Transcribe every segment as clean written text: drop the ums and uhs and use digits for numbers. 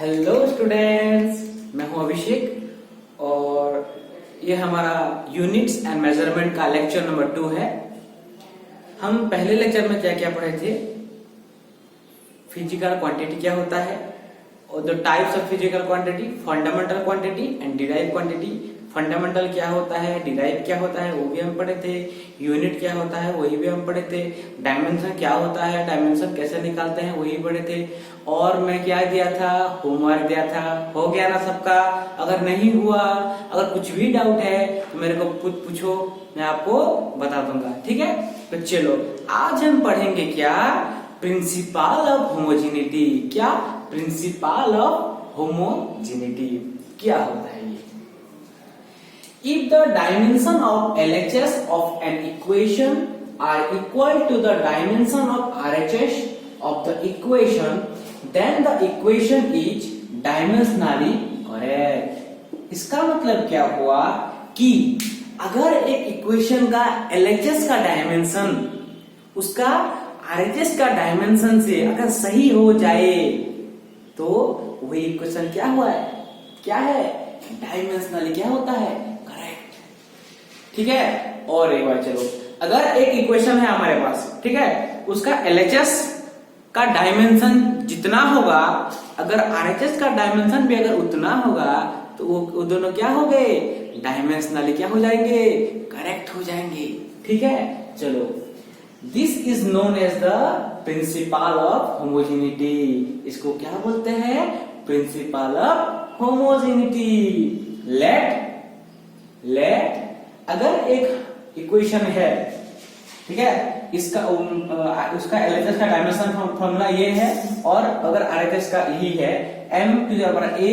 Hello students, मैं हूं अभिषेक और ये हमारा यूनिट्स एंड मेजरमेंट का लेक्चर नंबर 2 है। हम पहले लेक्चर में क्या क्या पढ़े थे? फिजिकल क्वांटिटी क्या होता है और the types of physical quantity, fundamental quantity and derive quantity. Fundamental क्या होता है, डिराइव क्या होता है वो भी हम पढ़े थे। यूनिट क्या होता है वही भी हम पढ़े थे। डायमेंशन क्या होता है, डायमेंशन कैसे निकालते हैं वही पढ़े थे। और मैं क्या दिया था, होमवर्क दिया था। हो गया ना सबका? अगर नहीं हुआ, अगर कुछ भी डाउट है तो मेरे को पूछो, मैं आपको बता दूंगा। ठीक है, तो चलो आज हम पढ़ेंगे क्या, प्रिंसिपल ऑफ होमोजेनिटी। क्या प्रिंसिपल ऑफ होमोजेनिटी क्या होता है ये? If the dimension of LHS of an equation are equal to the dimension of RHS of the equation, then the equation is dimensionally correct. इसका मतलब क्या हुआ कि अगर एक इक्वेशन का LHS का डायमेंशन उसका RHS का डायमेंशन से अगर सही हो जाए तो वही इक्वेशन क्या हुआ है, क्या है, डायमेंशनली क्या होता है, करेक्ट। ठीक है, और एक बार चलो, अगर एक इक्वेशन है हमारे पास, ठीक है, उसका LHS का डायमेंशन जितना होगा, अगर RHS का डायमेंशन भी अगर उतना होगा तो वो दोनों क्या हो गए, डायमेंशनली क्या हो जाएंगे, करेक्ट हो जाएंगे। ठीक है, चलो, this is known as the principle of homogeneity. इसको क्या बोलते हैं, प्रिंसिपल ऑफ होमोजेनिटी। लेट अगर एक इक्वेशन है, ठीक है, इसका उसका LHS का डायमेंशन फॉर्मूला ये है और अगर RHS का यही है, m to the power a,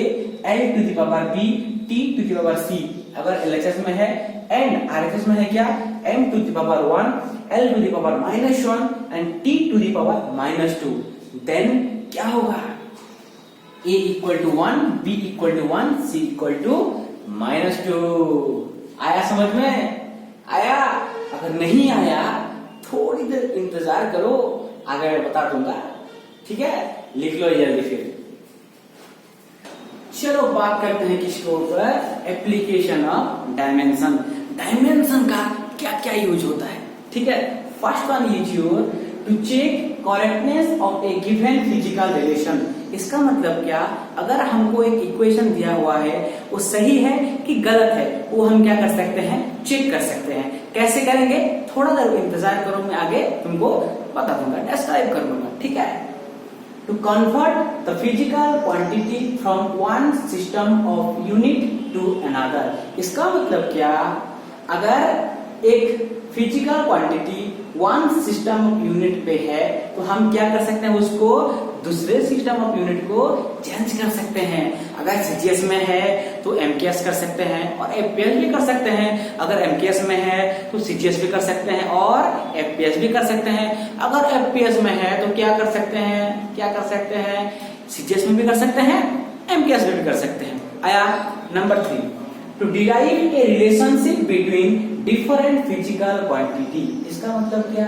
l to the power b, t to the power c। अगर LHS में है एंड RHS में है क्या, m to the power 1, l to the power -1 and t to the power -2, then क्या होगा, a equal to 1, b equal to 1, c equal to -2। आया समझ में? आया? अगर नहीं आया थोड़ी देर इंतजार करो, आगे मैं बता दूंगा। ठीक है, लिख लो जल्दी फिर। चलो बात करते हैं किसके ऊपर, एप्लीकेशन ऑफ डायमेंशन। डायमेंशन का क्या क्या यूज होता है? ठीक है, first one is use to check correctness of a given physical relation. इसका मतलब क्या, अगर हमको एक इक्वेशन दिया हुआ है वो सही है कि गलत है, वो हम क्या कर सकते हैं, चेक कर सकते हैं। कैसे करेंगे, थोड़ा देर इंतजार करो, मैं आगे तुमको बता दूंगा, डिस्क्राइब कर दूंगा। ठीक है, to convert the physical quantity from one system of unit to another. इसका मतलब क्या, अगर एक physical quantity one system of unit पे है तो हम क्या कर सकते हैं, उसको दूसरे सिस्टम ऑफ यूनिट को चेंज कर सकते हैं। अगर सीजीएस में है तो एमकेएस कर सकते हैं और एफपीएस भी कर सकते हैं। अगर एमकेएस में है तो सीजीएस भी कर सकते हैं और एफपीएस भी कर सकते हैं। अगर एफपीएस में है तो क्या कर सकते हैं, क्या कर सकते हैं, सीजीएस में भी कर सकते हैं, एमकेएस में भी कर सकते हैं। आया number 3, to derive a relationship between different physical quantity. इसका मतलब क्या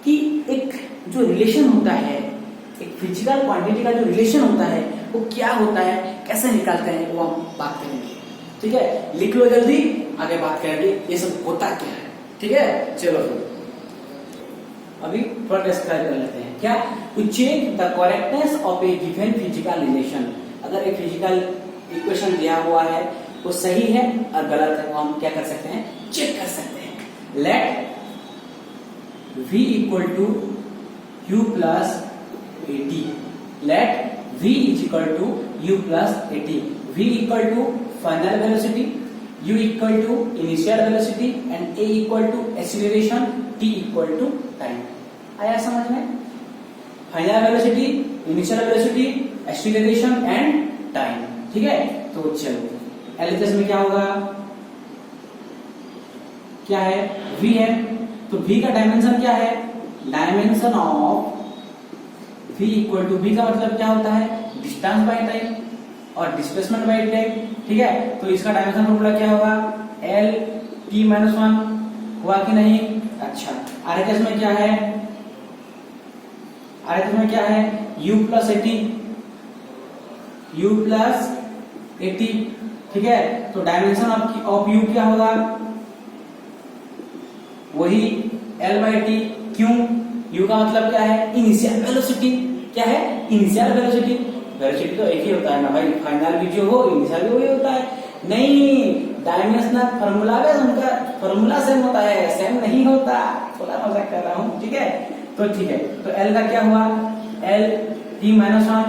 कि एक जो रिलेशन होता है, एक फिजिकल क्वांटिटी का जो रिलेशन होता है वो क्या होता है, कैसे निकालते हैं, वो हम बात करेंगे। ठीक है, लिख लो जल्दी, आगे बात करेंगे ये सब होता क्या है। ठीक है, चलो अभी थोड़ा डिस्क्राइब कर लेते हैं। क्या, to check the correctness of a given physical relation. अगर एक फिजिकल इक्वेशन दिया हुआ है वो सही है और गलत है, वो हम क्या कर सकते हैं, चेक कर सकते हैं। Let v equal to u plus at, let v is equal to u plus at, v equal to final velocity, u equal to initial velocity and a equal to acceleration, t equal to time। आया समझ में? Final velocity, initial velocity, acceleration and time. ठीक है, तो चलो LHS में क्या होगा, क्या है, v है, तो v का डायमेंशन क्या है, dimension of v equal to, v का मतलब क्या होता है, डिस्टेंस बाय टाइम और डिस्प्लेसमेंट बाय टाइम। ठीक है, तो इसका डायमेंशन फॉर्मूला क्या होगा, l t-1 हुआ कि नहीं? अच्छा, RHS में क्या है, RHS में क्या है, u plus at, U plus AT, ठीक है। तो डायमेंशन ऑफ U क्या होगा, वही L/T। क्यों, U का मतलब क्या है, इनिशियल वेलोसिटी। क्या है, इनिशियल वेलोसिटी। वेलोसिटी तो एक ही होता है ना भाई, फाइनल भी जो हो इनिशियल भी वही होता है। नहीं, डायमेंशनल फॉर्मूला में उनका फॉर्मूला सेम होता है, सेम नहीं होता, थोड़ा मजाक कर रहा हूँ, ठीक है। तो ठीक है, तो L का क्या हुआ, L T-1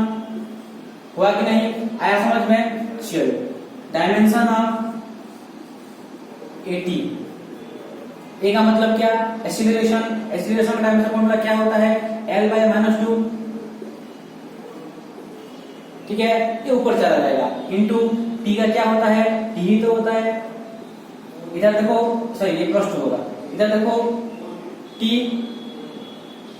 हुआ कि नहीं, आया समझ में। चलो, डायमेंशन ऑफ AT, ए का मतलब क्या, एक्सीलरेशन। एक्सीलरेशन का डायमेंशन फॉर्मूला क्या होता है, L/-2, ठीक है। ये ऊपर चला जाएगा, इंटू टी का क्या होता है, टी ही तो होता है। इधर देखो, सॉरी ये पृष्ठ होगा, इधर देखो टी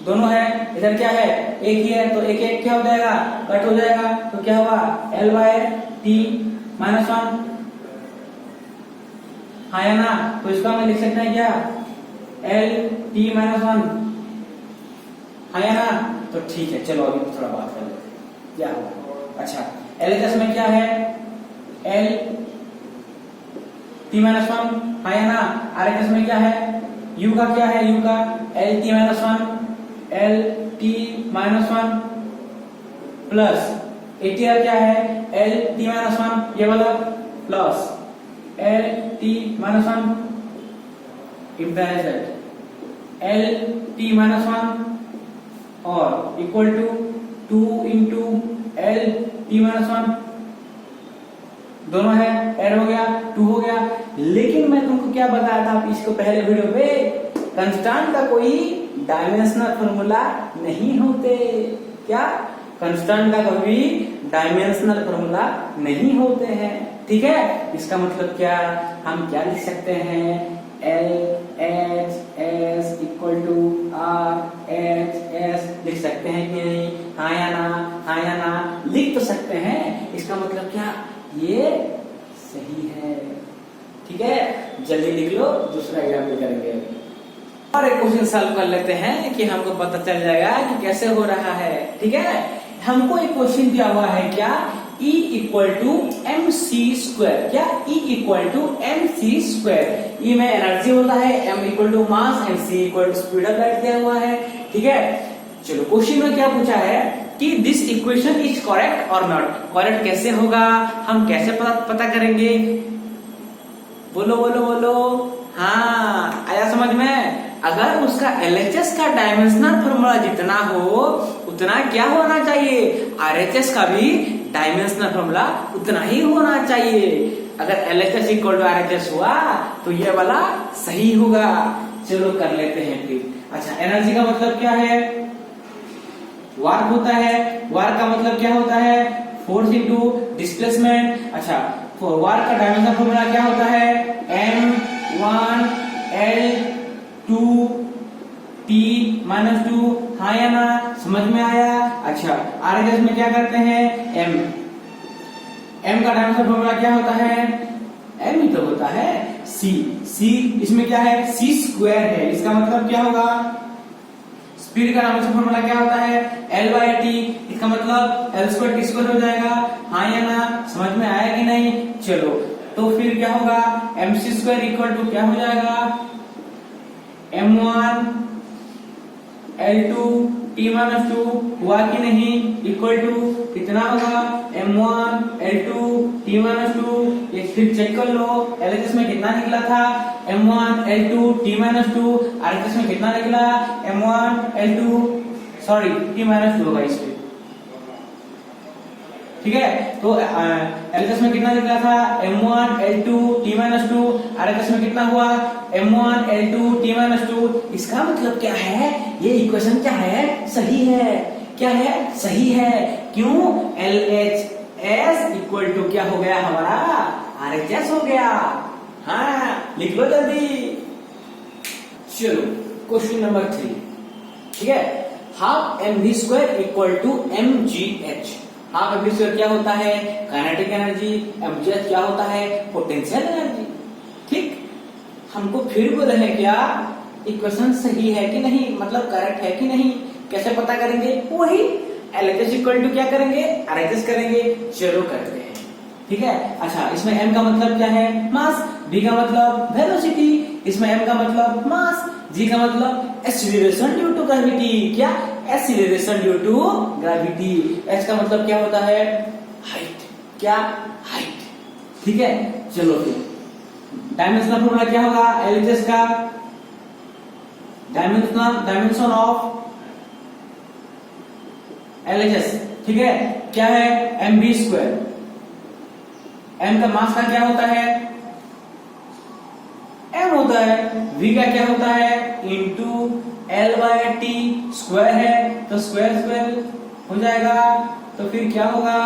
दोनों है, इधर क्या है, एक ही है, तो एक एक क्या हो जाएगा, कट हो जाएगा। तो क्या हुआ, L/T-1, हाँ या ना। तो इसका हम लिख सकते हैं क्या, L/T-1, हाँ या ना। तो ठीक है, चलो अभी थोड़ा बात कर लेते हैं क्या होगा। अच्छा, LHS में क्या है, L/T-1, हाँ या ना। RHS में क्या है, U का क्या है, U का L/T-1 प्लस ATR क्या है, L/T-1, ये वाला प्लस L/T-1 इम्प्लाइज L/T-1 और इक्वल टू 2 इंटू L/T-1, दोनों है, ऐड हो गया, 2 हो गया। लेकिन मैं तुमको क्या बताया था इसको पहले वीडियो में, कंस्टेंट का कोई डायमेंशनल फॉर्मूला नहीं होते। क्या, कंस्टेंट का कभी डायमेंशनल फॉर्मूला नहीं होते हैं, ठीक है। इसका मतलब क्या, हम क्या लिख सकते हैं, LHS इक्वल टू RHS लिख सकते हैं कि नहीं, हाँ या ना, हाँ या ना, लिख तो सकते हैं। इसका मतलब क्या, ये सही है, ठीक है। जल्दी लिख लो, दूसरा एग्जाम्पल करेंगे और एक क्वेश्चन सॉल्व कर लेते हैं कि हमको पता चल जाएगा कि कैसे हो रहा है, ठीक है। हमको एक क्वेश्चन दिया हुआ है, क्या, E इक्वल टू mc², क्या, E equal to mc²। E में एनर्जी होता है, m equal to mass, mc equal to speed of light दिया हुआ है, ठीक है। चलो, क्वेश्चन में क्या पूछा है कि दिस इक्वेशन इज करेक्ट और नॉट। करेक्ट कैसे होगा, हम कैसे पता करेंगे, बोलो बोलो बोलो, हाँ आया समझ में। अगर उसका LHS का डायमेंशनल फॉर्मूला जितना हो उतना क्या होना चाहिए, RHS का भी डायमेंशनल फॉर्मूला उतना ही होना चाहिए। अगर LHS इक्वल टू RHS हुआ तो ये वाला सही होगा। चलो कर लेते हैं फिर। अच्छा, एनर्जी का मतलब क्या है, वर्क होता है। वर्क का मतलब क्या होता है, फोर्स इनटू डिस्प्लेसमेंट। अच्छा, वर्क का डायमेंशनल फॉर्मूला क्या होता है, m1L2T-2, हाँ या ना, समझ में आया। अच्छा, RHS में क्या करते हैं, m का डायमेंशनल फॉर्मूला क्या होता है, m ही तो होता है, c इसमें क्या है, c² है। इसका मतलब क्या होगा, स्पीड का डायमेंशनल फॉर्मूला क्या होता है, L/T। इसका मतलब L² T² हो जाएगा, हाँ या ना, समझ में आया कि नहीं। चलो, तो फिर क्या होगा, mc² इक्वल टू क्या हो जाएगा, m1L2T-2 हुआ कि नहीं, इक्वल टू कितना होगा, m1L2T-2। ये फिर चेक कर लो, LHS में कितना निकला था, m1L2T-2, RHS में कितना निकला, T-2 होगा इस पे, ठीक है। तो LHS में कितना निकला था, m1L2T-2, RHS में कितना हुआ, m1L2T-2। इसका मतलब क्या है, ये इक्वेशन क्या है, सही है। क्या है, सही है। क्यों, LHS इक्वल टू क्या हो गया हमारा, RHS हो गया। हाँ, लिख लो जल्दी। चलो, क्वेश्चन नंबर 3, ठीक है। Half mv² equal to mgh। Half mv² क्या होता है, काइनेटिक एनर्जी। mgh क्या होता है, पोटेंशियल एनर्जी, ठीक। हमको फिर बोले हैं क्या, इक्वेशन सही है कि नहीं, मतलब करेक्ट है कि नहीं, कैसे पता करेंगे, वही LHS इक्वल टू क्या करेंगे, RHS करेंगे। चलो करते हैं, ठीक है। अच्छा, इसमें m का मतलब क्या है, मास, v का मतलब वेलोसिटी, इसमें m का मतलब मास, g का मतलब एक्सीलरेशन ड्यू टू ग्रेविटी, क्या acceleration due to gravity, h का मतलब क्या होता है, हाइट, क्या हाइट, ठीक है। चलो फिर डायमेंशनल फॉर्मूला क्या होगा LHS का, डायमेंशन ऑफ LHS, ठीक है, क्या है mv स्क्वायर। m का मास का क्या होता है, m होता है, v का क्या होता है इंटू L/T स्क्वायर है, तो स्क्वायर स्क्वायर हो जाएगा, तो फिर क्या होगा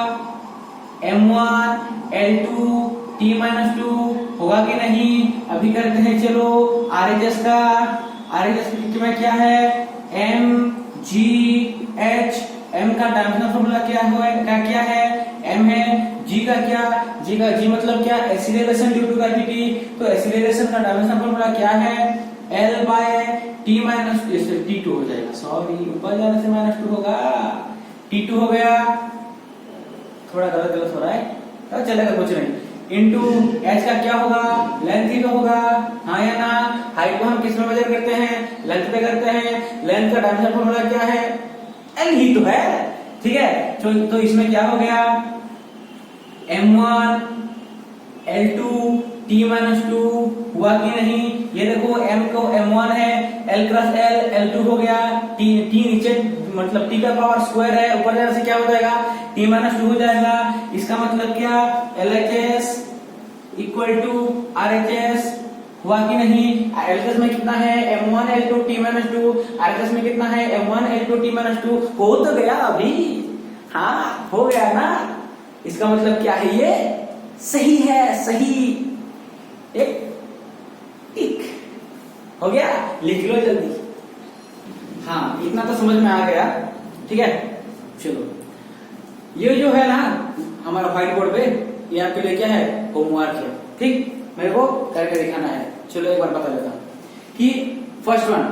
m1 L2 T-2 होगा कि नहीं। अभी करते हैं, चलो RHS का, RHS में क्या है mgh, m का डायमेंशनल फॉर्मूला क्या है m है, g का g मतलब क्या एक्सीलरेशन ड्यू टू ग्रेविटी, तो एक्सीलरेशन का डायमेंशनल फॉर्मूला क्या है L/T-2 हो जाएगा, सॉरी ऊपर जाने से -2 होगा, T2 हो गया, थोड़ा गलत हो रहा है, तो चलेगा कुछ नहीं, इंटू h का क्या होगा लेंथ ही तो होगा, हाँ या ना। हाइट को हम किस में मेजर करते हैं, लेंथ पे करते हैं, लेंथ का डायमेंशनल फॉर्मूला क्या है l ही तो है, ठीक है। तो इसमें क्या हो गया m1 L2 T-2 हुआ कि नहीं, ये देखो m को m1 है, l क्रॉस l L2 हो गया, t नीचे मतलब t का पावर स्क्वायर है, ऊपर जाने से क्या हो जाएगा T-2 हो जाएगा, इसका मतलब क्या LHS इक्वल टू RHS हुआ कि नहीं। LHS में कितना है m1 L2 T-2, RHS में कितना है m1 L2 T-2, हो तो गया अभी, हाँ हो गया ना, इसका मतलब क्या है, ये सही है, सही, एक टिक हो गया, लिख लो जल्दी, हाँ इतना तो समझ में आ गया, ठीक है। चलो ये जो है ना हमारा व्हाइट बोर्ड पे, ये आपके लिए क्या है होमवर्क है, ठीक, मेरे को करके दिखाना है। चलो एक बार बता देता हूं कि फर्स्ट वन,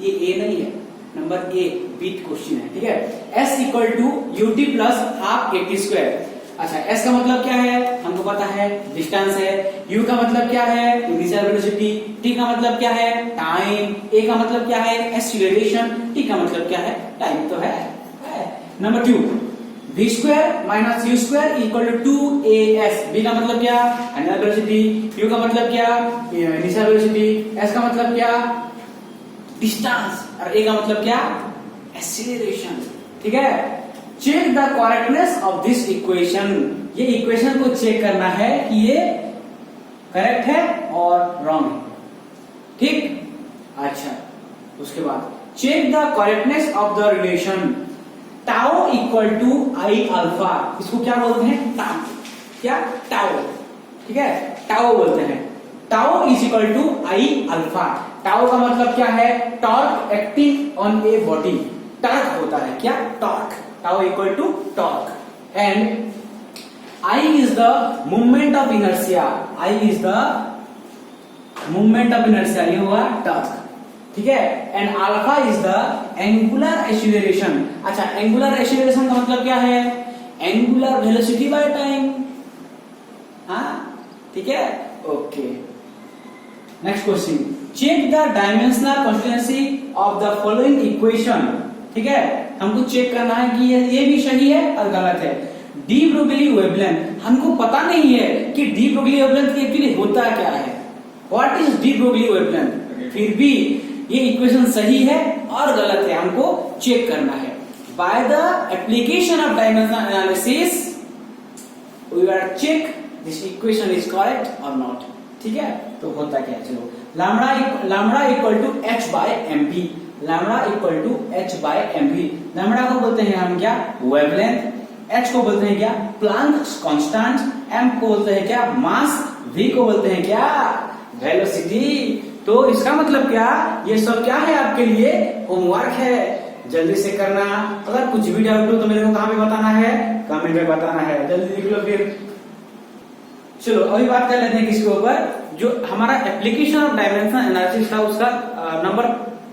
ये ए नहीं है, नंबर ए बीट क्वेश्चन है, ठीक है। s equal to ut plus half at square. अच्छा, s का मतलब क्या है हमको पता है, डिस्टेंस है, u का मतलब क्या है इनिशियल वेलोसिटी, t का मतलब क्या है टाइम, a का मतलब क्या है एक्सीलरेशन, t का मतलब क्या है टाइम, तो है। Number 2, v square minus u square equal to 2as, v का मतलब क्या फाइनल वेलोसिटी, u का मतलब क्या इनिशियल वेलोसिटी, s का मतलब क्या डिस्टेंस, और a का मतलब क्या एक्सीलरेशन, ठीक है। Check the correctness of this equation, ये इक्वेशन को चेक करना है कि ये करेक्ट है और रॉन्ग है, ठीक। अच्छा, उसके बाद check the correctness of the relation tau equal to I alpha, इसको क्या बोलते हैं टाउ, क्या टाउ, ठीक है, टाउ बोलते हैं, tau is equal to I alpha. Tau का मतलब क्या है torque acting on a body, torque होता है क्या torque, tau equal to torque, and I is the movement of inertia, I is the movement of inertia, ये हुआ torque, ठीक है, and alpha is the angular acceleration. अच्छा, angular acceleration का मतलब क्या है एंगुलर वेलोसिटी बाय टाइम, हाँ ठीक है, okay. Next question, check the dimensional consistency of the following equation, ठीक है, हमको चेक करना है कि ये भी सही है और गलत है। डी ब्रोगली वेवलेंथ, हमको पता नहीं है कि डी ब्रोगली वेवलेंथ एक्चुअली होता क्या है, what is de Broglie wavelength, फिर भी ये इक्वेशन सही है और गलत है, हमको चेक करना है। By the application of dimensional analysis we are check this equation is correct और नॉट, ठीक है। तो होता क्या है, चलो lambda equal to h by mv, lambda equal to h by mv, lambda को बोलते हैं हम क्या वेवलेंथ, h को बोलते हैं क्या प्लैंक कांस्टेंट, m को बोलते हैं क्या मास, v को बोलते हैं क्या वेलोसिटी। तो इसका मतलब क्या, ये सब क्या है आपके लिए होमवर्क है, जल्दी से करना। अगर कुछ भी डाउट हो तो मेरे को कहां पे बताना है, कमेंट में बताना है, जल्दी लिख लो फिर। चलो अभी बात कर लेते हैं किसके ऊपर, जो हमारा एप्लीकेशन ऑफ डायमेंशनल एनालिसिस था उसका नंबर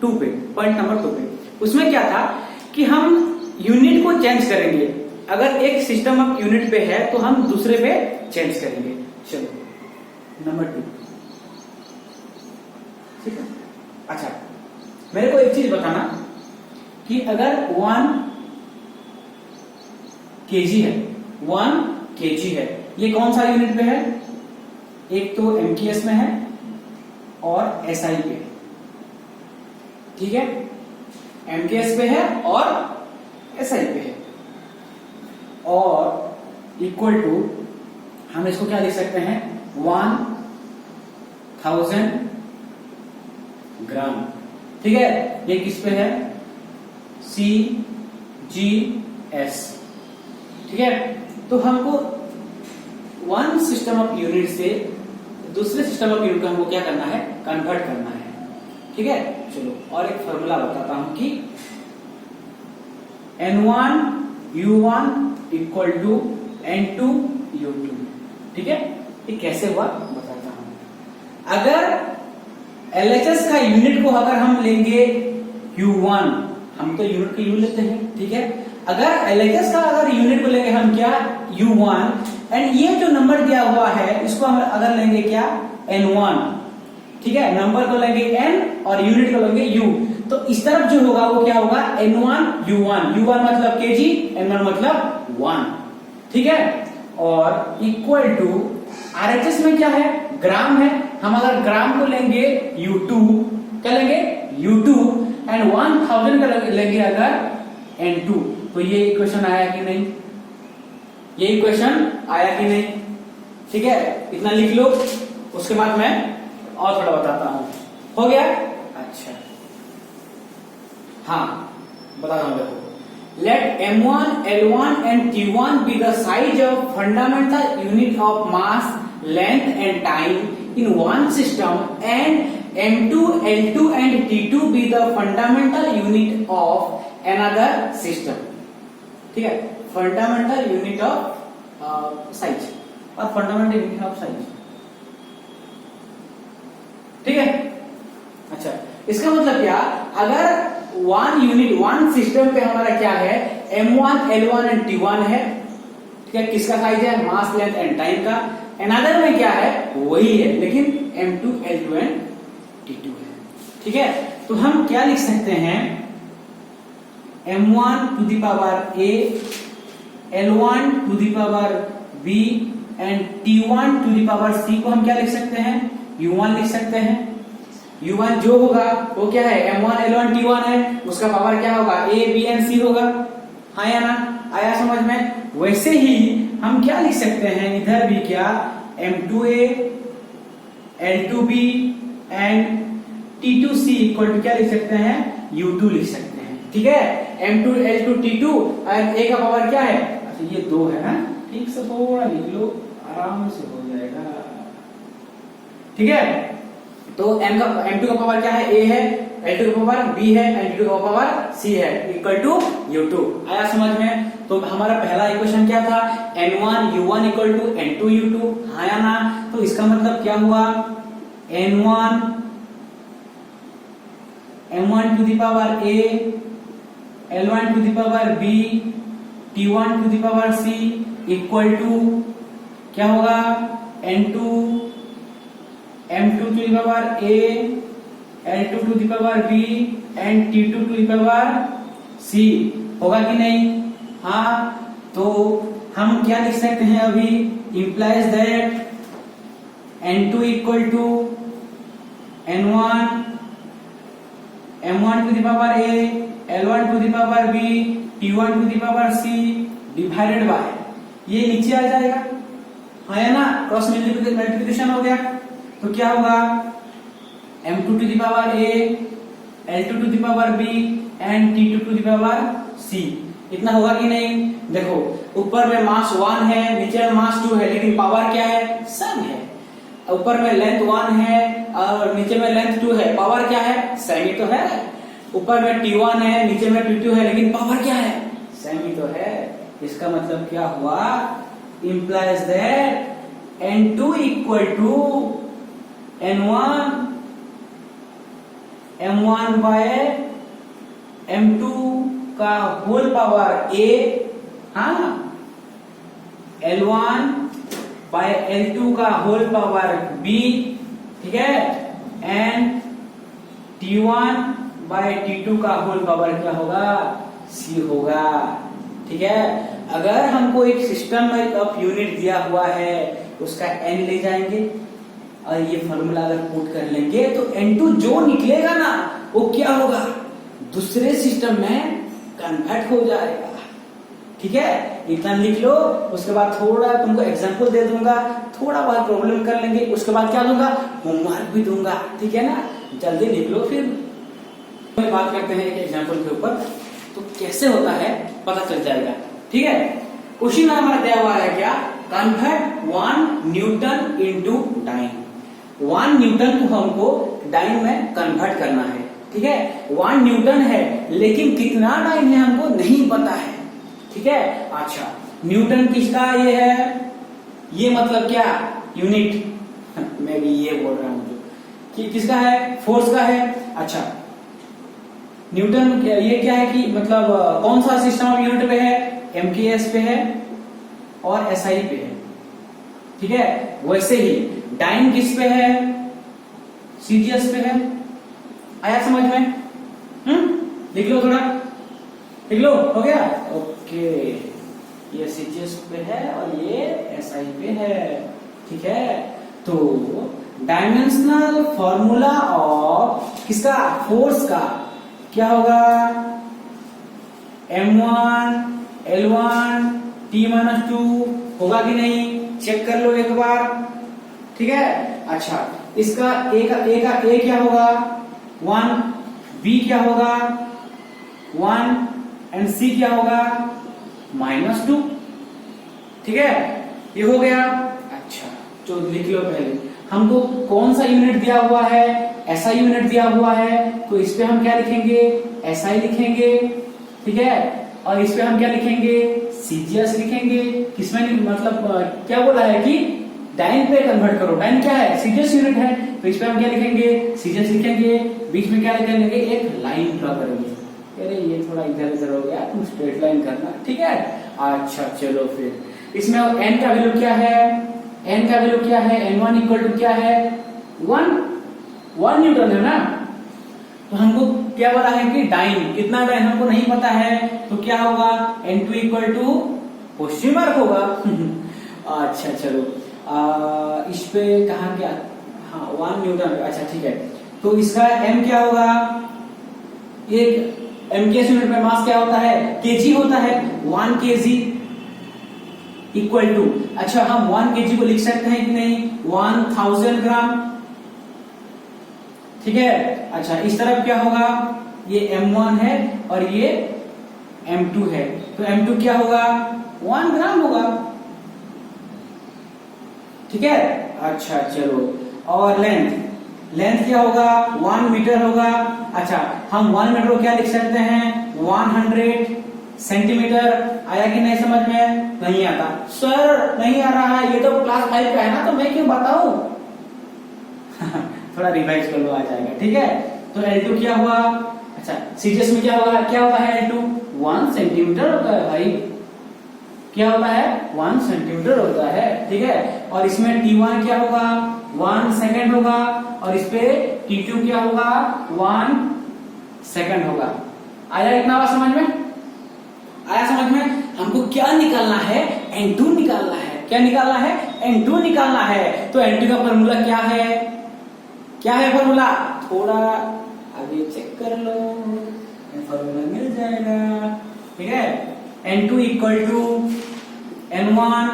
2 पे, पॉइंट नंबर 2 पे। उसमें क्या था कि हम यूनिट को चेंज करेंगे। अगर एक सिस्टम ऑफ यूनिट पे है तो हम दूसरे पे चेंज करेंगे। चलो नंबर 2, ठीक है। अच्छा, मेरे को एक चीज बताना कि अगर 1 kg है, 1 kg है, ये कौन सा यूनिट पे है? एक तो MKS में है और SI पे है, ठीक है। MKS पे है और SI पे है, और इक्वल टू हम इसको क्या लिख सकते हैं? 1000 ग्राम, ठीक है। ये किस पे है? CGS, ठीक है। तो हमको वन सिस्टम ऑफ यूनिट से दूसरे सिस्टम ऑफ यूनिट को हमको क्या करना है? कन्वर्ट करना है, ठीक है। चलो और एक फॉर्मूला बताता हूं कि N1U1 इक्वल टू N2U2, ठीक है। ये कैसे हुआ बताता हूं। अगर LHS का यूनिट को अगर हम लेंगे U1, हम तो यूनिट का यूनिट लेते हैं, ठीक है। अगर LHS का अगर यूनिट को लेंगे हम क्या? U1, एंड ये जो नंबर दिया हुआ है इसको हम अगर लेंगे क्या? N1, ठीक है। नंबर को लेंगे N और यूनिट को लेंगे U, तो इस तरफ जो होगा वो क्या होगा? N1U1, U1 मतलब kg, N1 मतलब 1, ठीक है। और इक्वल टू RHS में क्या है? ग्राम है। हम अगर ग्राम को लेंगे U2, क्या लेंगे? U2, एंड 1000 का लेंगे अगर N2, तो ये इक्वेशन आया कि नहीं? ये इक्वेशन आया कि नहीं? ठीक है, इतना लिख लो, उसके बाद मैं और थोड़ा बताता हूं। हो गया? अच्छा, हाँ बता रहा हूं, देखो। Let M1, L1 and T1 be the size of fundamental unit of mass, length and time in one system, and M2, L2 and T2 be the fundamental unit of another system. ठीक है, fundamental unit of size और fundamental unit of size, ठीक है। अच्छा, इसका मतलब क्या? अगर वन सिस्टम पे हमारा क्या है? M1, L1 एंड T1 है, ठीक है। किसका साइज है? मास, लेंथ एंड टाइम का। अनदर में क्या है? वही है, लेकिन M2, L2 एंड T2 है, ठीक है। तो हम क्या लिख सकते हैं? M1 to the power A, L1 to the power B and T1 to the power C को हम क्या लिख सकते हैं? U1 लिख सकते हैं। U1 जो होगा वो क्या है? M1, L1, T1 है, उसका पावर क्या होगा? A, B एंड C होगा। हाँ या ना? आया समझ में? वैसे ही हम क्या लिख सकते हैं इधर भी? क्या? M2A, L2B and T2C equal to क्या लिख सकते हैं? U2 लिख सकते हैं, ठीक है। M2, L2, T2 और A का पावर क्या है? अच्छा, ये 2 है ना, ठीक से थोड़ा लिख लो, आराम से हो जाएगा, ठीक है। तो M2 का पावर क्या है? A है, L2 का पावर B है एंड T2 का पावर C है, इक्वल टू U2। आया समझ में? तो हमारा पहला इक्वेशन क्या था? N1U1 इक्वल टू N2U2, हाँ या ना? तो इसका मतलब क्या हुआ? M1 to the power A, L1 to the power B, T1 to the power C equal to क्या होगा? M2 to the power A, L2 to the power B and T2 to the power C होगा कि नहीं? हाँ, तो हम क्या लिख सकते हैं अभी? implies that N2 equal to N1, M1 to the power A, L1 to the power B, T1 to the power C divided by, ये नीचे आ जाएगा, हाँ या ना? क्रॉस मल्टीप्लिकेशन हो गया, तो क्या होगा? M2 to the power A, L2 to the power B and T2 to the power C, इतना होगा कि नहीं? देखो, ऊपर में मास 1 है, नीचे में मास 2 है, लेकिन पावर क्या है? सेम है। ऊपर में लेंथ 1 है और नीचे में लेंथ 2 है, पावर क्या है? सेम ही तो है। ऊपर में T1 है, नीचे में T2 है, लेकिन पावर क्या है? सेम ही तो है। इसका मतलब क्या हुआ? implies that N2 equal to N1 M1 by M2 का होल पावर ए, हाँ, L1 बाय L2 का होल पावर B, ठीक है, एंड T1 बाय T2 का होल पावर क्या होगा, C होगा, ठीक है। अगर हमको एक सिस्टम ऑफ यूनिट दिया हुआ है उसका n ले जाएंगे और ये फॉर्मूला अगर पुट कर लेंगे तो N2 जो निकलेगा ना वो क्या होगा, दूसरे सिस्टम में कन्वर्ट हो जाएगा, ठीक है। इतना लिख लो, उसके बाद थोड़ा तुमको एग्जांपल दे दूंगा, थोड़ा बहुत प्रॉब्लम कर लेंगे, उसके बाद क्या दूंगा, होमवर्क भी दूंगा, ठीक है ना। जल्दी लिख लो, फिर बात करते हैं एक एग्जांपल के ऊपर, तो कैसे होता है पता चल जाएगा, ठीक है। क्वेश्चन हमारा दिया हुआ है क्या, convert 1 newton into dyne. 1 newton को हमको डाइन में कन्वर्ट करना है, ठीक है। 1 न्यूटन है लेकिन कितना डाइन है हमको नहीं पता है, ठीक है। अच्छा, न्यूटन किसका ये है, ये मतलब क्या, यूनिट मैं भी ये बोल रहा हूं कि किसका है, फोर्स का है। अच्छा, न्यूटन ये क्या है कि मतलब कौन सा सिस्टम ऑफ यूनिट पे है, MKS पे है और SI पे है, ठीक है। वैसे ही डाइन किस पे है, CGS पे है। आया समझ में, लिख लो, थोड़ा लिख लो, हो गया, ओके। ये CGS पे है और ये SI पे है, ठीक है। तो डायमेंशनल फॉर्मूला ऑफ किसका, फोर्स का क्या होगा, M1 L1 T-2 होगा कि नहीं, चेक कर लो एक बार, ठीक है। अच्छा, इसका A क्या होगा 1, B क्या होगा 1 एंड C क्या होगा -2, ठीक है। ये हो गया। अच्छा, तो लिख लो पहले हमको कौन सा यूनिट दिया हुआ है, SI यूनिट दिया हुआ है, तो इस पे हम क्या लिखेंगे, SI लिखेंगे, ठीक है। और इस पे हम क्या लिखेंगे, CGS लिखेंगे। किसमें मतलब क्या बोला है कि डाइन पे कन्वर्ट करो, डाइन क्या है, CGS यूनिट है, तो इस पे हम क्या लिखेंगे, CGS लिखेंगे। बीच में क्या लिखेंगे, एक लाइन ड्रॉ करेंगे। अरे ये थोड़ा इधर उधर हो गया, तुम स्ट्रेट लाइन करना, ठीक है। अच्छा चलो, फिर इसमें n का वैल्यू क्या है, n का वैल्यू क्या है, N1 इक्वल टू क्या है 1 न्यूटन है ना। तो हमको क्या बोला है कि डाइन, कितना डाइन हमको नहीं पता है, तो क्या होगा N2 equal to question mark होगा। अच्छा चलो, इस पे कहा क्या, हाँ 1 न्यूटन, अच्छा ठीक है। तो इसका m क्या होगा, एक MKS यूनिट में मास क्या होता है, kg होता है, 1 kg इक्वल टू, अच्छा हम 1 kg को लिख सकते हैं कि नहीं, 1000 ग्राम, ठीक है। अच्छा, इस तरफ क्या होगा, ये M1 है और ये M2 है, तो M2 क्या होगा 1 ग्राम होगा, ठीक है। अच्छा चलो, और लेंथ क्या होगा 1 मीटर होगा। अच्छा, हम 1 मीटर को क्या लिख सकते हैं 100 सेंटीमीटर। आया कि नहीं समझ में, नहीं आता सर, नहीं आ रहा है, ये तो क्लास 5 का है ना, तो मैं क्यों बताऊं। थोड़ा रिवाइज कर लो, आ जाएगा, ठीक है। तो L2 क्या हुआ, अच्छा CGS में क्या होगा, क्या होता है L2 1 सेंटीमीटर होता है भाई, क्या होता है 1 सेंटीमीटर होता है, ठीक है। और इसमें T1 क्या होगा 1 सेकंड होगा, और इस पे T2 क्या होगा 1 सेकंड होगा। आया इतना बात समझ में, आया समझ में। हमको क्या निकालना है, N2 निकालना है, क्या निकालना है, N2 निकालना है। तो N2 का फॉर्मूला क्या है, क्या है फॉर्मूला, थोड़ा आगे चेक कर लो, फॉर्मूला मिल जाएगा, ठीक है। N2 इक्वल टू N1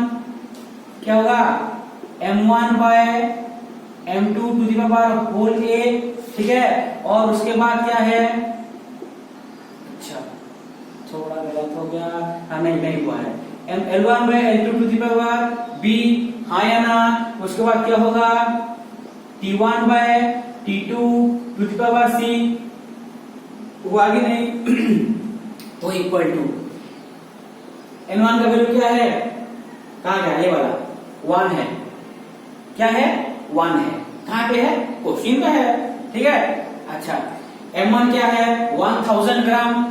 क्या होगा M1 by M2 to the power whole A, ठीक है। और उसके बाद क्या है, अच्छा थोड़ा गलत हो गया, हाँ नहीं हुआ है, L1 by L2 to the power B, हाँ या ना। उसके बाद क्या होगा T1 by T2 to the power C, हुआ कि नहीं। तो इक्वल टू N1 का वैल्यू क्या है, कहाँ गया, ये वाला 1 है, क्या है 1 है, कहाँ पे है, क्वेश्चन में है, ठीक है। अच्छा, M1 क्या है 1000 ग्राम,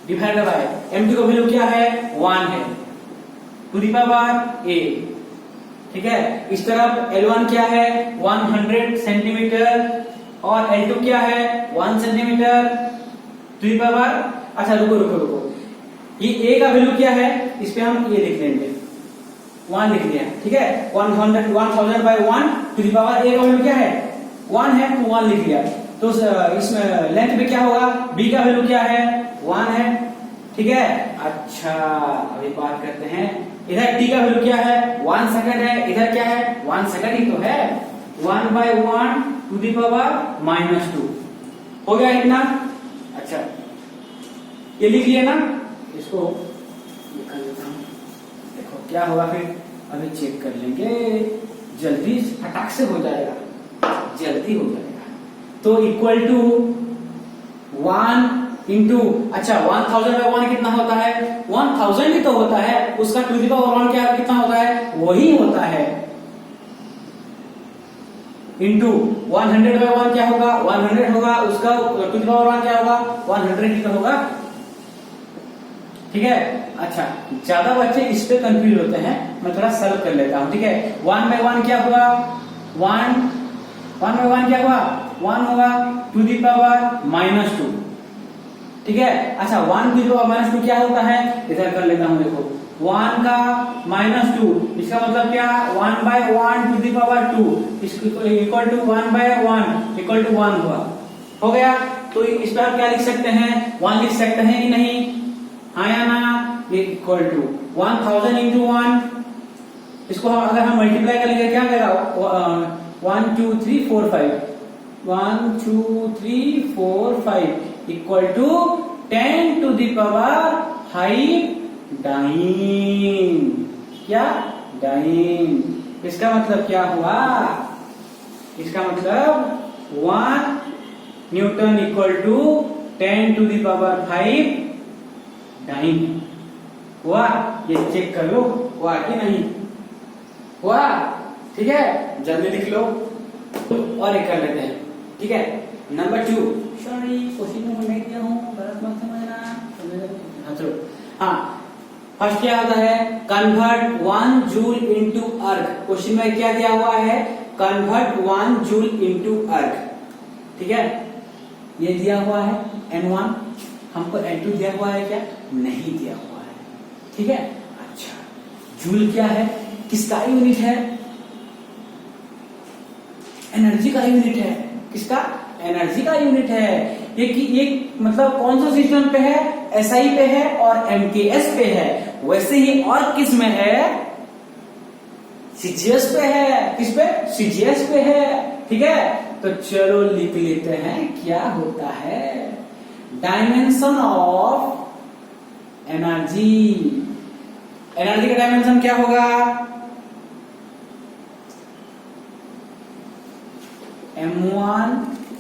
डिवाइडेड बाय m2 का वैल्यू क्या है 1 है टू द पावर a। ठीक है, इस तरफ L1 क्या है 100 सेंटीमीटर और L2 क्या है 1 सेंटीमीटर टू द पावर। अच्छा रुको रुको रुको, ये a का वैल्यू क्या है, इस पे हम ये लिख लेंगे 1 लिख लिया। ठीक है, 1000 by 1 to the power a का वैल्यू क्या है 1 है तो 1 लिख लिया। तो इसमें लेंथ पे क्या होगा, b का वैल्यू क्या है 1 है। ठीक है, अच्छा अभी बात करते हैं, इधर t का वैल्यू क्या है 1 सेकंड है, इधर क्या है 1 सेकंड ही तो है, 1 by 1 टू द पावर -2 हो गया इतना। अच्छा ये लिख लिया ना, इसको लिख लेता हूं, देखो क्या होगा फिर अभी चेक कर लेंगे, जल्दी फटाक से हो जाएगा, जल्दी हो जाएगा। तो इक्वल टू 1 इंटू, अच्छा 1000 by 1 कितना होता है 1000 ही तो होता है, उसका टू द पावर 1 क्या कितना होता है वही होता है, इंटू 100 by 1 क्या होगा 100 होगा, उसका टू द पावर 1 क्या होगा 100 ही तो होगा। ठीक है, अच्छा ज्यादा बच्चे इस पे कंफ्यूज होते हैं, मैं थोड़ा सॉल्व कर लेता हूं। ठीक है, 1 by 1 क्या हुआ 1 by 1 क्या हुआ 1 होगा टू द पावर -2। ठीक है, अच्छा 1 टू द पावर -2 क्या होता है, इधर कर लेता हूं, देखो 1 का -2, इसका मतलब क्या 1 by 1 to the power 2 equal to 1 by 1 equal to 1 हुआ, हो गया। तो इस पर आप क्या लिख सकते हैं 1 लिख सकते हैं कि नहीं, हाँ या ना, ये इक्वल टू 1000 इंटू 1, इसको अगर हम मल्टीप्लाई करेंगे क्या आएगा 1 2 3 4 5 1 2 3 4 5 equal to 10 to the power 5 dyne, क्या डाइन। इसका मतलब क्या हुआ, इसका मतलब 1 newton equal to 10 to the power 5 dyne हुआ। ये चेक कर लो हुआ कि नहीं हुआ। ठीक है, जल्दी लिख लो और एक कर लेते हैं। ठीक है, नंबर 2, सॉरी क्वेश्चन में नहीं दिया हूं, गलत मत समझना। चलो हाँ, फर्स्ट क्या होता है कन्वर्ट 1 जूल इनटू अर्ग। क्वेश्चन में क्या दिया हुआ है कन्वर्ट 1 जूल इनटू अर्ग। ठीक है, ये दिया हुआ है N1, हमको N2 दिया हुआ है क्या, नहीं दिया हुआ है। ठीक है, अच्छा जूल क्या है, किसका यूनिट है, एनर्जी का यूनिट है, किसका एनर्जी का यूनिट है। ये मतलब कौन सा सिस्टम पे है, SI पे है और MKS पे है, वैसे ही और किस में है CGS पे है, किस पे CGS पे है। ठीक है, तो चलो लिख लेते हैं क्या होता है डायमेंशन ऑफ एनर्जी। एनर्जी का डायमेंशन क्या होगा M1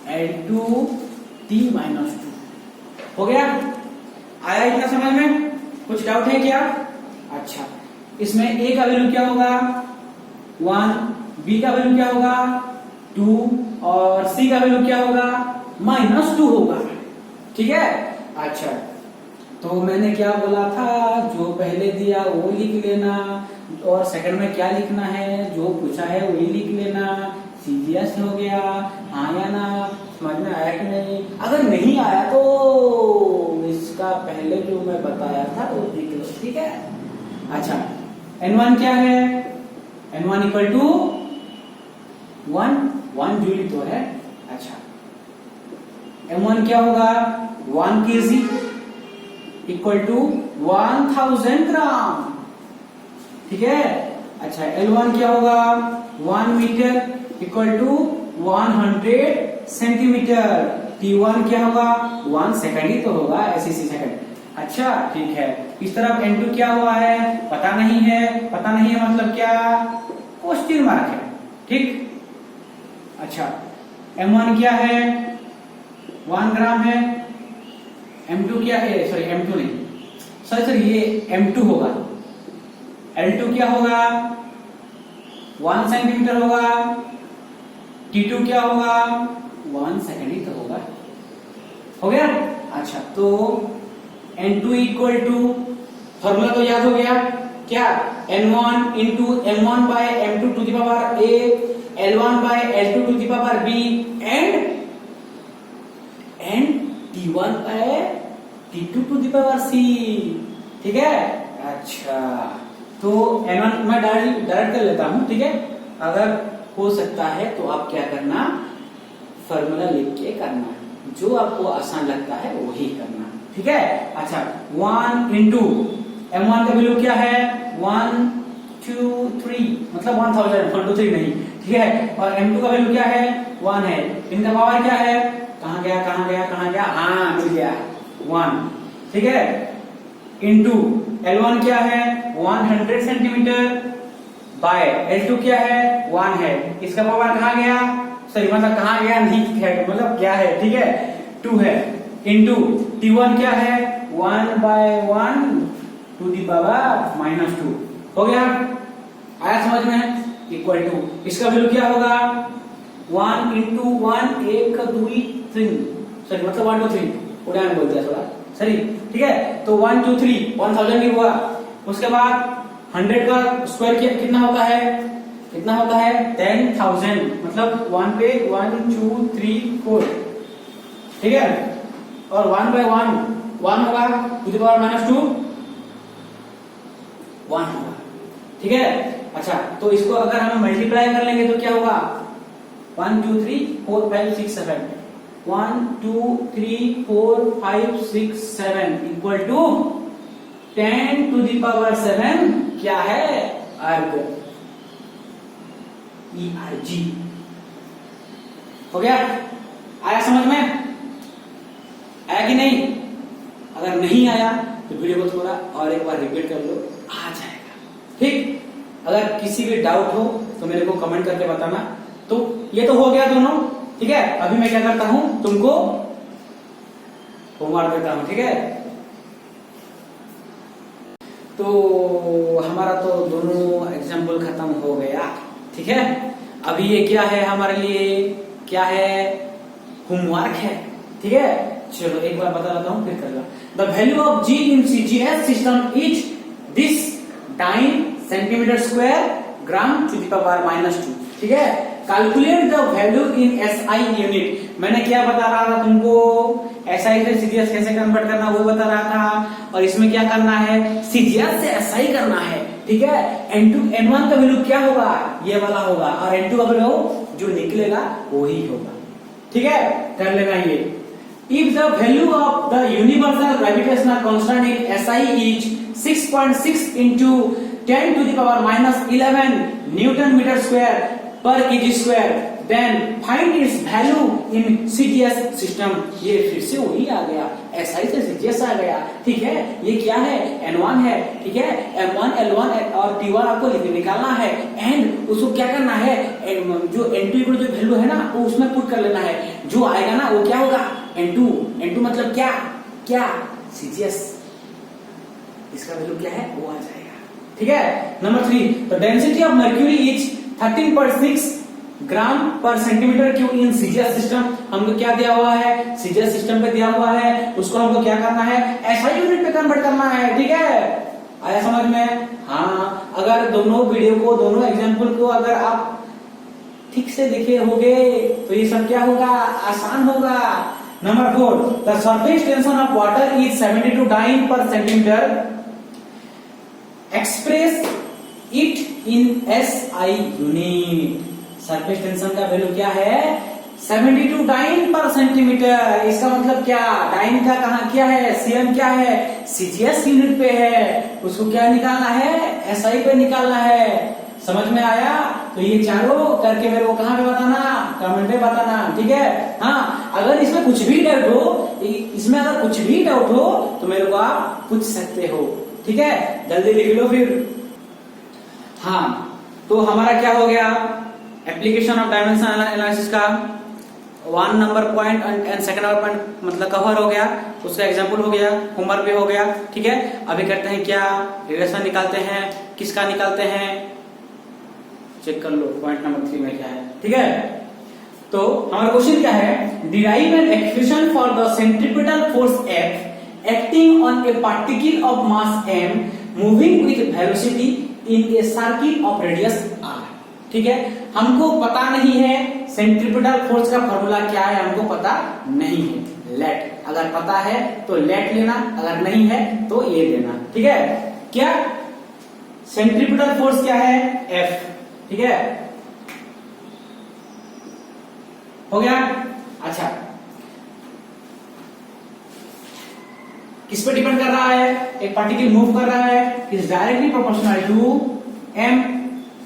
L2 T -2 हो गया। आया इतना समझ में, कुछ डाउट है क्या। अच्छा इसमें A का वैल्यू क्या होगा 1, B का वैल्यू क्या होगा 2 और C का वैल्यू क्या होगा -2 होगा। ठीक है, अच्छा तो मैंने क्या बोला था, जो पहले दिया वो लिख लेना और सेकंड में क्या लिखना है जो पूछा है वही लिख लेना। CGS हो गया, हाँ या ना, समझ में आया कि नहीं। अगर नहीं आया तो इसका पहले जो मैं बताया था वो लिख लो। ठीक है, अच्छा N1 क्या है, N1 इक्वल टू 1 जूल तो है। अच्छा M1 क्या होगा 1 kg इक्वल टू 1000 ग्राम। ठीक है, अच्छा L1 क्या होगा 1 metre equal to 100 centimetre. T1 क्या होगा 1 सेकंड ही तो होगा, SI सेकंड। अच्छा ठीक है, इस तरफ N2 क्या हुआ है पता नहीं है, पता नहीं है मतलब क्या क्वेश्चन मार्क है। ठीक, अच्छा M1 क्या है 1 ग्राम है, M2 क्या है, सॉरी M2 नहीं, सॉरी ये M2 होगा, L2 क्या होगा 1 सेंटीमीटर होगा, T2 क्या होगा 1 सेकंड ही तो होगा। हो गया। अच्छा तो N2 इक्वल टू, फॉर्मूला तो याद हो गया क्या, N1 into M1 by M2 to the power A, L1 by L2 to the power B and T1 by T2 to the power C। ठीक है, अच्छा तो N1 मैं डायरेक्ट कर लेता हूं, ठीक है। अगर हो सकता है तो आप क्या करना, फॉर्मूला लिख के करना, जो आपको आसान लगता है वही करना, ठीक है। अच्छा 1 इंटू M1 का वैल्यू क्या है 1 2 3 मतलब 1000, 1 2 3 नहीं, ठीक है। और M2 का वैल्यू क्या है 1 है, इनका पावर क्या है, कहां गया, हाँ मिल गया 1, ठीक है। इंटू L1 क्या है 100 सेंटीमीटर बाय L2 क्या है 1 है, इसका पावर कहां गया, सॉरी मतलब कहां गया नहीं है, मतलब क्या है, ठीक है 2 है। इंटू T1 क्या है 1 बाय 1 टू दी पावर -2, हो गया, आया समझ में, इक्वल टू इसका वैल्यू क्या होगा 1 इंटू 1 1 2 3, सॉरी मतलब 1 2 3 उड़ा में बोल दिया थोड़ा, सही, ठीक है। तो 1 2 3 1000 ही हुआ। उसके बाद 100 का स्क्वायर कितना होता है 10,000, मतलब 1 पे 1 2 3 4, ठीक है। और 1 बाय 1 होगा टू द पावर -2 1 होगा, ठीक है। अच्छा तो इसको अगर हम मल्टीप्लाई कर लेंगे तो क्या होगा 1 2 3 4 5 6 7 1 2 3 4 5 6 7 equal to 10 to the power 7 क्या है अर्ग, ERG, हो गया, आया समझ में, आया कि नहीं, अगर नहीं आया तो वीडियो को थोड़ा और एक बार रिपीट कर लो, आ जाएगा, ठीक। अगर किसी भी डाउट हो तो मेरे को कमेंट करके बताना। तो ये तो हो गया दोनों, ठीक है। अभी मैं क्या करता हूं, तुमको होमवर्क देता हूं, ठीक है। तो हमारा तो दोनों एग्जाम्पल खत्म हो गया, ठीक है। अभी ये क्या है हमारे लिए, क्या है होमवर्क है, ठीक है। चलो एक बार बता देता हूं फिर कर लो। The value of G in CGS system is this 9 centimetre square gram to the power -2, ठीक है। Calculate the value in SI unit, मैंने क्या बता रहा था तुमको, SI से CGS कैसे कन्वर्ट करना वो बता रहा था, और इसमें क्या करना है CGS से SI करना है, ठीक है। N1 का वैल्यू क्या होगा, ये वाला होगा, और N2 का वैल्यू जो निकलेगा वही होगा, ठीक है। कर लेना ये। If the value of the universal gravitational constant in SI is 6.6 into 10 to the power -11 Newton meter square per kg square, then find its value in CGS system। ये फिर से वही आ गया, SI से CGS आ गया, ठीक है। ये क्या है N1 है, ठीक है। M1 L1 और T1 आपको निकालना है, एंड उसको क्या करना है, जो N2 जो वैल्यू है ना वो उसमें पुट कर लेना है, जो आएगा ना वो क्या होगा N2 मतलब क्या CGS, इसका वैल्यू क्या है वो आ जाएगा, ठीक है। Number 3, the density of mercury is 13.6 ग्राम पर centimetre cube in CGS system. हमको क्या दिया हुआ है, CGS सिस्टम पे दिया हुआ है, उसको हमको क्या करना है SI यूनिट पे कन्वर्ट करना है, ठीक है। आया समझ में, हाँ। अगर दोनों वीडियो को, दोनों एग्जाम्पल को अगर आप ठीक से देखे होगे तो ये सब क्या होगा, आसान होगा। Number 4, the surface tension of water is 72 dyne per centimetre, express it in SI unit. Surface tension का वैल्यू क्या है 72 डाइन पर सेंटीमीटर, इसका मतलब क्या, डाइन का कहा क्या है, CM क्या है CGS यूनिट पे है, उसको क्या निकालना है SI पे निकालना है, समझ में आया। तो ये चारों करके मेरे को कहां पे बताना, कमेंट में बताना, ठीक है। हाँ अगर इसमें कुछ भी डाउट हो, इसमें अगर कुछ भी डाउट हो तो मेरे को आप पूछ सकते हो, ठीक है। जल्दी लिख लो फिर। हाँ तो हमारा क्या हो गया, एप्लीकेशन ऑफ डायमेंशन एनालिसिस का 1 number point and second number point मतलब कवर हो गया, उसका एग्जांपल हो गया, होमवर्क भी हो गया, ठीक है। अभी करते हैं क्या, रिलेशन निकालते हैं, किसका निकालते हैं चेक कर लो, पॉइंट नंबर 3 में क्या है, ठीक है। तो हमारा क्वेश्चन क्या है, derive an expression for the centripetal force F acting on A particle of mass m moving with velocity in a circle of radius r। ठीक है, हमको पता नहीं है सेंट्रीपिटल फोर्स का फॉर्मूला क्या है, हमको पता नहीं है। लेट, अगर पता है तो लेट लेना, अगर नहीं है तो ये लेना। ठीक है, क्या सेंट्रीपिटल फोर्स क्या है, F। ठीक है, हो गया। अच्छा, किस पे डिपेंड कर रहा है, एक पार्टिकल मूव कर रहा है, is directly proportional to m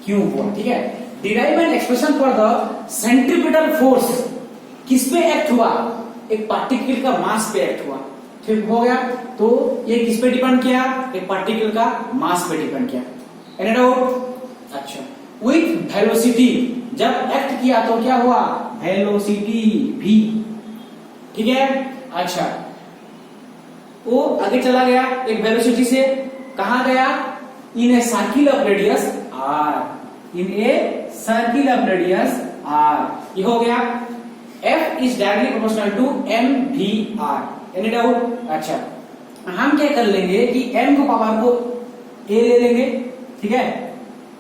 cube. ठीक है, derive an expression for the centripetal force, किस पे एक्ट हुआ, एक पार्टिकल का मास पे एक्ट हुआ। ठीक हो गया, तो ये किस पे डिपेंड किया, एक पार्टिकल का मास पे डिपेंड किया। Any doubt? अच्छा, विथ वेलोसिटी, जब एक्ट किया तो क्या हुआ, वेलोसिटी v। ठीक है, अच्छा, वो आगे चला गया एक वेलोसिटी से, कहां गया, in a circle of radius r, in a circle of radius r। ये हो गया, F is directly proportional to mvr। Any doubt? अच्छा, हम क्या कर लेंगे कि m को पावर को a ले लेंगे। ठीक है,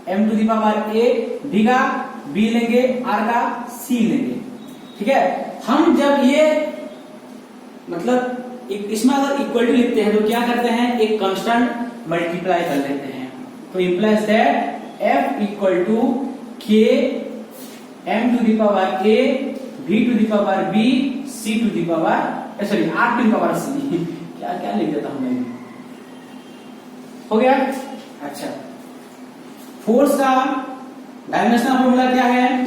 m to the power a, v का b लेंगे, r का c लेंगे। ठीक है, हम जब ये मतलब इसमें अगर इक्वल टू लिखते हैं तो क्या करते हैं, एक कांस्टेंट मल्टीप्लाई कर लेते हैं, तो implies that f equal to k m to the power a, v to the power b, c to the power sorry r to the power c। क्या क्या लिख देता हूं मैं, हो गया। अच्छा, फोर्स का डायमेंशनल फॉर्मूला क्या है,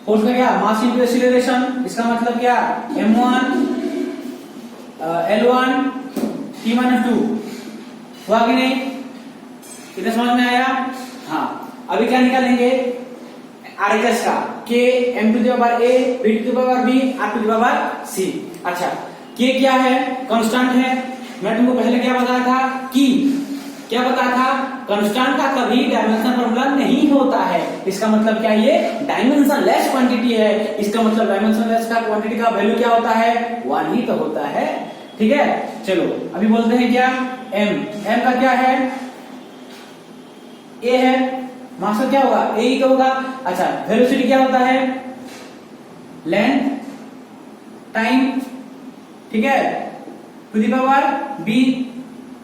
फोर्स का क्या, मास इनटू एक्सीलरेशन। इसका मतलब क्या, m1 l1 t - 2 हुआ कि नहीं, इतना समझ में आया? हाँ, अभी क्या निकालेंगे, RHS का, k m to the power a, v to the power b, r to the power c। अच्छा, k क्या है, कांस्टेंट है। मैं तुमको पहले क्या बताया था कि क्या बताया था, कांस्टेंट का कभी डायमेंशनल फॉर्मूला नहीं होता है। इसका मतलब क्या, ये डायमेंशन लेस क्वांटिटी है। इसका मतलब डायमेंशन लेस का क्वांटिटी का वैल्यू क्या होता है, 1 ही तो होता है। ठीक है, चलो अभी बोलते हैं क्या, m का क्या है, a है, मास का क्या होगा, a ही तो होगा। अच्छा, वेलोसिटी क्या होता है, लेंथ टाइम, ठीक है, टू दी पावर b,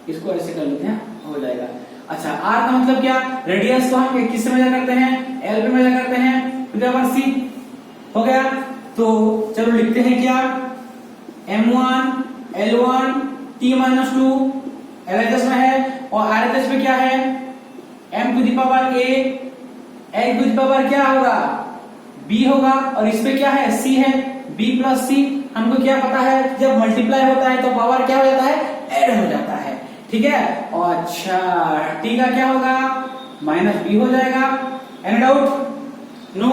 इसको ऐसे कर लेते हैं, हो जाएगा। अच्छा, r का मतलब क्या, रेडियस को हम किससे मेजर करते हैं, l पे मेजर करते हैं, टू द पावर c। हो गया, तो चलो लिखते हैं क्या, m1 l1 t - 2 LHS में है, और RHS में क्या है, m to the power a, l to the power क्या होगा, b होगा, और इस पे क्या है, c है, b प्लस c। हमको क्या पता है, जब मल्टीप्लाई होता है तो पावर क्या हो जाता है, ऐड हो जाता है। ठीक है, और अच्छा, t का क्या होगा, -b हो जाएगा। Any doubt? नो।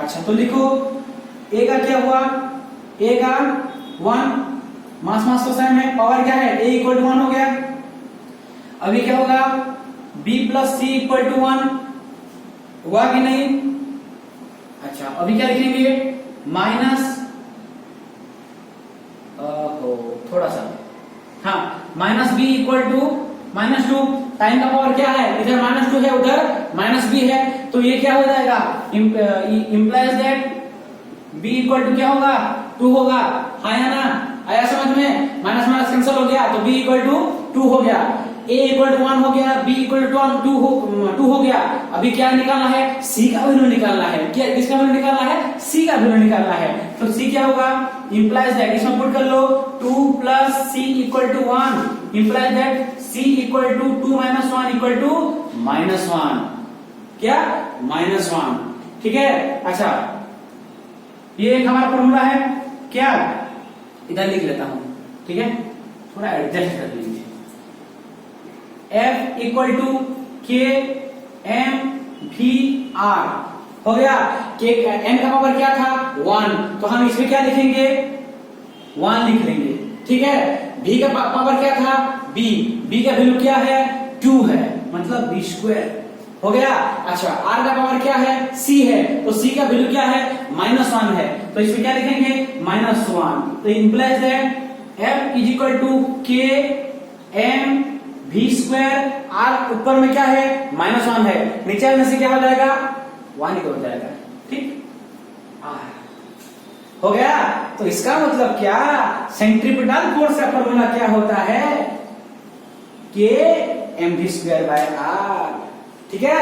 अच्छा, तो लिखो a का क्या हुआ, a का 1, मास तो सेम है, पावर क्या है, a इक्वल टू 1 हो गया। अभी क्या होगा, b plus c equal to 1 हुआ कि नहीं। अच्छा, अभी क्या लिखेंगे, माइनस थोड़ा सा, हाँ, -b इक्वल टू -2। टाइम का पावर क्या है, इधर -2 है, उधर -b है, तो ये क्या हो जाएगा, implies that b equal to क्या होगा, 2 होगा। हाँ या ना, आया समझ में, माइनस माइनस कैंसिल हो गया, तो b इक्वल टू 2 हो गया, a इक्वल टू 1 हो गया, b इक्वल टू 2 हो गया। अभी क्या निकालना है, c का वैल्यू निकालना है। क्या, किसका वैल्यू निकालना है, c का वैल्यू निकालना है। तो c क्या होगा, इंप्लाइज दैट, इसमें पुट कर लो, 2 plus c equal to 1, implies that c equal to 2 minus 1 equal to -1, क्या, -1। ठीक है, अच्छा, ये एक हमारा फॉर्मूला है, क्या, इधर लिख लेता हूं, ठीक है, थोड़ा एडजस्ट कर लीजिए। F equal to k m v r हो गया। k m का पावर क्या था, 1, तो हम इसमें क्या लिखेंगे, 1 लिख लेंगे। ठीक है, v का पावर क्या था, b का वैल्यू क्या है, 2 है, मतलब b स्क्वायर हो गया। अच्छा, r का पावर क्या है, c है, तो c का वैल्यू क्या है, -1 है, तो इसमें क्या लिखेंगे, -1। तो implies that f is equal to k m v square, r ऊपर में क्या है, -1 है, नीचे में से क्या हो जाएगा, 1 ही हो जाएगा। ठीक, हो गया। तो इसका मतलब क्या, सेंट्रीपिटल फोर्स का फॉर्मूला क्या होता है, k mv square by r। ठीक है,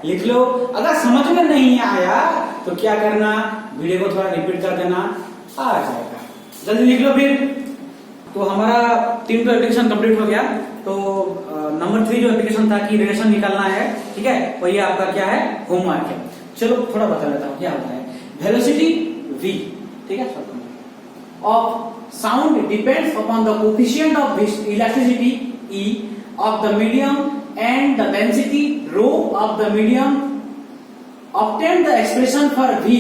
लिख लो। अगर समझ में नहीं आया तो क्या करना, वीडियो को थोड़ा रिपीट कर देना, आ जाएगा। जल्दी लिख लो फिर। तो हमारा 3 तो एप्लीकेशन कंप्लीट हो गया। तो नंबर 3 जो एप्लीकेशन था कि रिलेशन निकालना है, ठीक है, वही आपका क्या है, होमवर्क है। चलो थोड़ा बता देता हूँ क्या होता है। वेलोसिटी v, ठीक है, of sound depends upon the coefficient of elasticity E of the medium and the density rho of the medium. Obtain the expression for V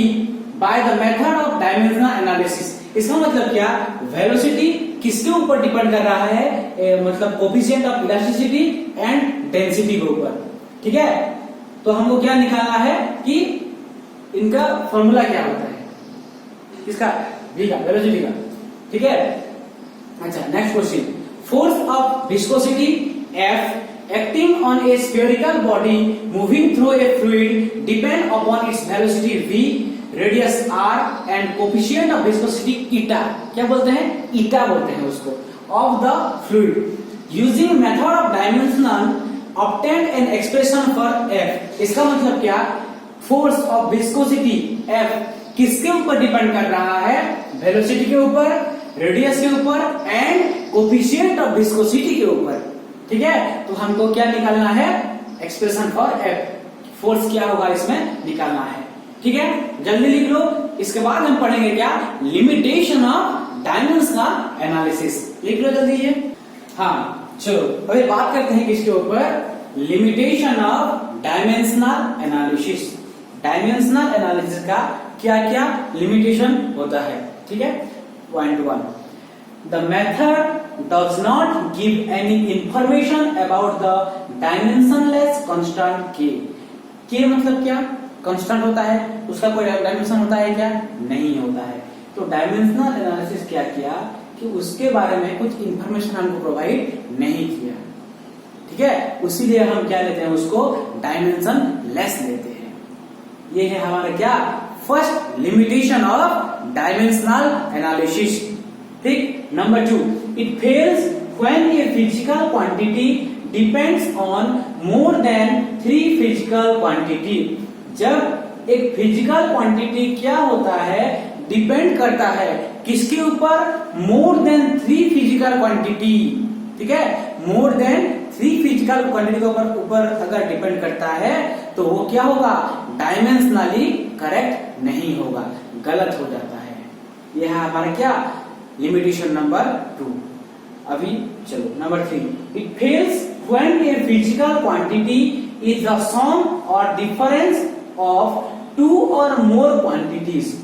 by the method of dimensional analysis. इसका मतलब क्या, velocity किसके ऊपर depend कर रहा है, मतलब coefficient of elasticity and density के ऊपर। ठीक है, तो हमको क्या निकालना है कि इनका फॉर्मूला क्या होता है, किसका, V का, वेलोसिटी का। ठीक है, अच्छा next question. Force of viscosity F acting on a spherical body moving through a fluid depend upon its velocity v, radius r and coefficient of viscosity eta। क्या बोलते हैं, eta बोलते हैं उसको, of the fluid। Using method of dimensional obtain an expression for F। इसका मतलब क्या, force of viscosity F किसके ऊपर डिपेंड कर रहा है, वेलोसिटी के ऊपर, रेडियस के ऊपर एंड कोफिशिएंट ऑफ विस्कोसिटी के ऊपर। ठीक है, तो हमको क्या निकालना है, एक्सप्रेशन फॉर एफ, फोर्स क्या होगा इसमें निकालना है। ठीक है, जल्दी लिख लो। इसके बाद हम पढ़ेंगे क्या, लिमिटेशन ऑफ डायमेंशनल एनालिसिस। लिख लो जल्दी ये। हाँ चलो अभी बात करते हैं किसके ऊपर, limitation of dimensional analysis. Dimensional analysis का क्या क्या लिमिटेशन होता है। ठीक है, Point 1. The method does not give any information about the dimensionless constant k। k मतलब क्या, कांस्टेंट होता है, उसका कोई डायमेंशन होता है क्या, नहीं होता है। तो डायमेंशनल एनालिसिस क्या किया कि उसके बारे में कुछ इंफॉर्मेशन हमको प्रोवाइड नहीं किया। ठीक है, उसीलिए हम क्या लेते हैं, उसको डायमेंशन लेस लेते हैं। ये है हमारा क्या, first limitation of dimensional analysis. ठीक, number 2, it fails when a physical quantity depends on more than 3 physical quantity. जब एक फिजिकल क्वांटिटी क्या होता है, डिपेंड करता है किसके ऊपर, मोर देन 3 फिजिकल क्वांटिटी। ठीक है, मोर देन 3 फिजिकल क्वांटिटी के ऊपर अगर डिपेंड करता है तो वो क्या होगा, डायमेंशनली करेक्ट नहीं होगा, गलत हो जाता है। यह है हमारा क्या, लिमिटेशन नंबर 2। अभी चलो number 3, it fails when a physical quantity is the sum और डिफरेंस ऑफ 2 और मोर क्वांटिटीज।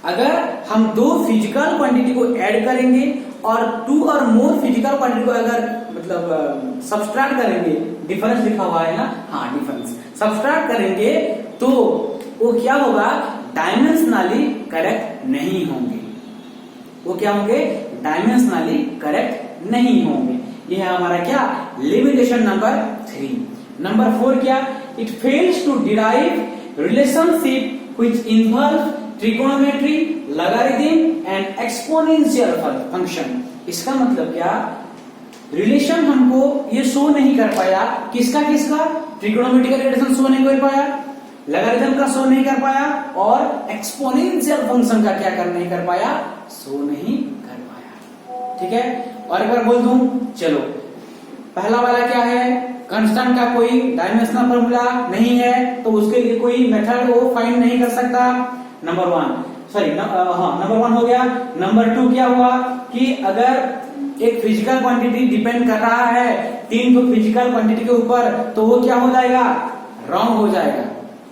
अगर हम 2 फिजिकल क्वांटिटी को ऐड करेंगे और 2 और मोर फिजिकल क्वांटिटी को अगर मतलब सब्सट्रैक्ट करेंगे, डिफरेंस लिखा हुआ है ना, हाँ डिफरेंस, सब्सट्रैक्ट करेंगे तो वो क्या होगा, डायमेंशनली करेक्ट नहीं होंगे। वो क्या होंगे, डायमेंशनली करेक्ट नहीं होंगे। ये है हमारा क्या, लिमिटेशन नंबर 3। नंबर 4 क्या, it fails to derive relationship which involve trigonometry, logarithm and exponential function. इसका मतलब क्या, रिलेशन हमको ये शो नहीं कर पाया, किसका किसका, ट्रिगोनोमेट्री का रिलेशन शो नहीं कर पाया, लॉगरिथम का शो नहीं कर पाया, और एक्सपोनेंशियल फंक्शन का क्या कर नहीं कर पाया, शो नहीं कर पाया। ठीक है, और एक बार बोल दूं, चलो पहला वाला क्या है, कांस्टेंट का कोई डायमेंशनल फॉर्मूला नहीं है तो उसके लिए कोई मेथड वो फाइंड नहीं कर सकता। नंबर 1 हो गया। नंबर 2 क्या हुआ कि अगर एक फिजिकल क्वांटिटी डिपेंड कर रहा है 3 तो फिजिकल क्वांटिटी के ऊपर, तो वो क्या हो जाएगा, रॉन्ग हो जाएगा।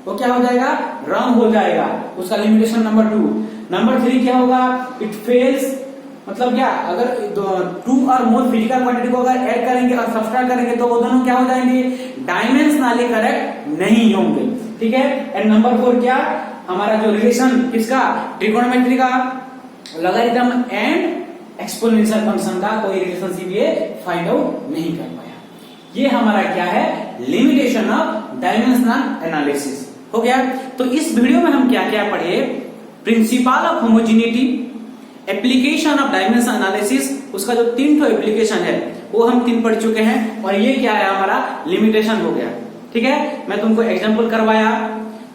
वो क्या हो जाएगा, रॉन्ग हो जाएगा, उसका लिमिटेशन नंबर 2। नंबर 3 क्या होगा, इट फेल्स मतलब क्या, अगर 2 और मोर फिजिकल क्वांटिटी को अगर ऐड करेंगे और सब्सट्रैक्ट करेंगे तो वो दोनों क्या हो जाएंगे, डायमेंशनली करेक्ट नहीं होंगे। ठीक है। एंड नंबर 4 क्या, हमारा जो रिलेशन किसका, ट्रिगोनोमेट्री का, लॉगरिथम एंड एक्सपोनेंशियल फंक्शन का कोई रिलेशनशिप ये फाइंड आउट नहीं कर पाया। ये हमारा क्या है, लिमिटेशन ऑफ डायमेंशनल एनालिसिस हो गया। तो इस वीडियो में हम क्या क्या पढ़े, principal of homogeneity, application of dimension analysis, उसका जो 3 ठो एप्लीकेशन है वो हम 3 पढ़ चुके हैं, और ये क्या है हमारा लिमिटेशन हो गया। ठीक है। मैं तुमको एग्जांपल करवाया,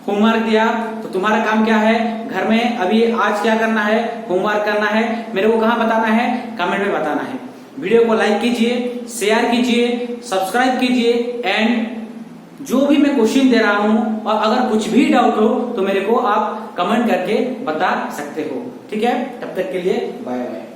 होमवर्क दिया, तो तुम्हारा काम क्या है, घर में अभी आज क्या करना है, होमवर्क करना है, मेरे को कहां बताना है, कमेंट में बताना है। वीडियो को लाइक कीजिए, शेयर कीजिए, सब्सक्राइब कीजिए, एंड जो भी मैं क्वेश्चन दे रहा हूं और अगर कुछ भी डाउट हो तो मेरे को आप कमेंट करके बता सकते हो। ठीक है। तब तक के लिए बाय बाय।